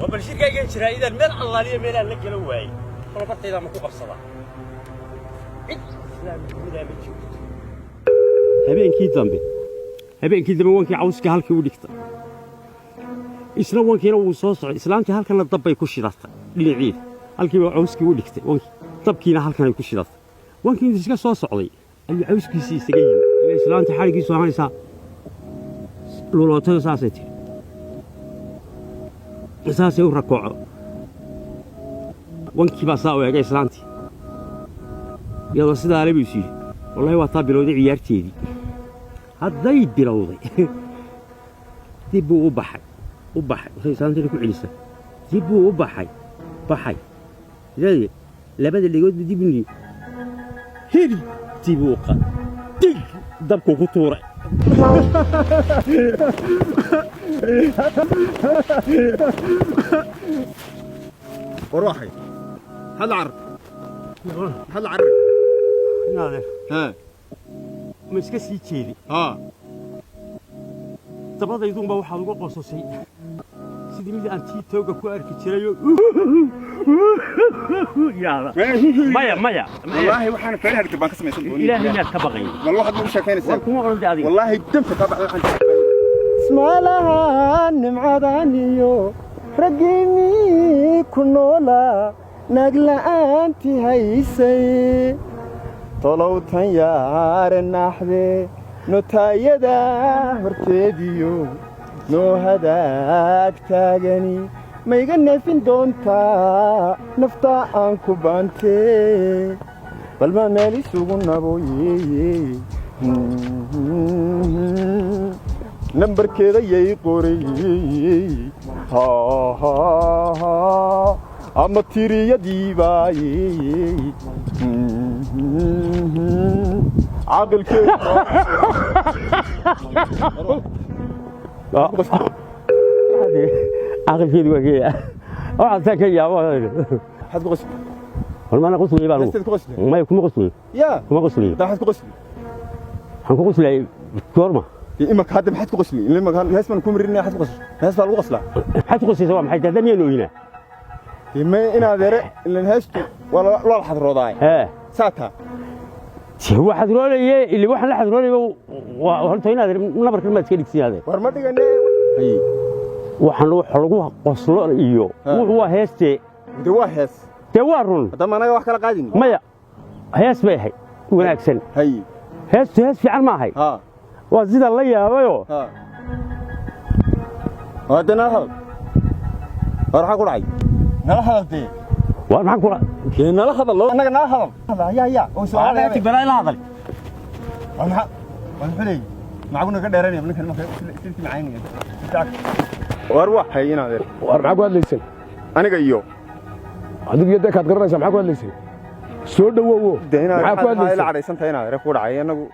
وبالشيء كاين شراء إذا المال الله لي مال لك لو واي أنا بطل إذا ما كوقف صلاة habeenkii dambe wankii cawska halkii u dhigtay isla wankiina uu soo socday islaantii halkan dabbay ku shidatay dhinaciida halkii uu cawskii u dhigtay wankii dabkiina halkan ay ku shidatay wankii iska soo socday ayuu cawskiisii isaga yimid islaantii xarigiisu ahaanaysa lulootada saasay tiri saasay u rakooco wankii baa saa u eegay islaantii iyadoo sidaa le buu is yidhi wallahi waa taa bilowday ciyaarteedii hadday bilowday dib buu u baxay waxay islaantiina ku celisa dib buu u baxay labada dhigoodba dib u niyo heli dib uu qad dig dabkuu ku tuuray وروحي هل عرب naadeer ها ma iska sii jeedi ها dabadayduunba waxaad uga qososay sidii mid aan tii tooga ku arki jirayo maya والله وحنا فريها ركبان كسمه يسمون ilaahay inaad ka baqayn والله واحد مو شاكين waan kuma oran adiga والله دمت تابع عن اسمعلها نمعدانيو رجيني كنولا نقلا انت هيسي طلوتن يا رنحدي نتايدا هرتيديو نو هداك تاغني ما يغنفين دونتا نفتا انكو بانتي بل ما مالي سوغن نبوي نمبر كده يي قوري ها اما تيري يدي باي عقل كده عقل كده وكيا waxaad taa ka yaabo حد بغسل والله انا قصلي بقى لست تغسل ما يكون قصلي يا كما قصلي ده حد بغسل هنكون قصلي كورما إمك هذا ما حد بغسل لما كان ناس من كومرين حد بغسل ناس بالو غسله حتى قصلي سواء محيط دمينو هنا ما انا دره اللي نهشت ولا حد روضاي ها ساعتها هو حضروني اللي واحد لا حضروني وهلتو هنا نبر كلمه كدغسي هذا ورما دغنا هي waxaan lagu qoslo iyo wuxuu heestay دواهس tawarun هذا ما انا wax kala qaadin maya hees bay ahay wanaagsan هي hees fiican ma ahay ها waa sida la yaabayo ها هذا نهض راح اقول عي نهضتي waa maxaan kula نلا هذا لو انا نهض هذا يا وسؤال aad bala ila hadal انا حلي معقولنا كدheeranay ninkan ma silti macayni war waxay ina adeer war maxaa ku hadlaysan aniga iyo adigu yada kaad garanaysaa maxaa ku hadlaysan soo dhawow maxaa ku hadlaysan ila cadaysan tahay ina adeer ku dhacay anagu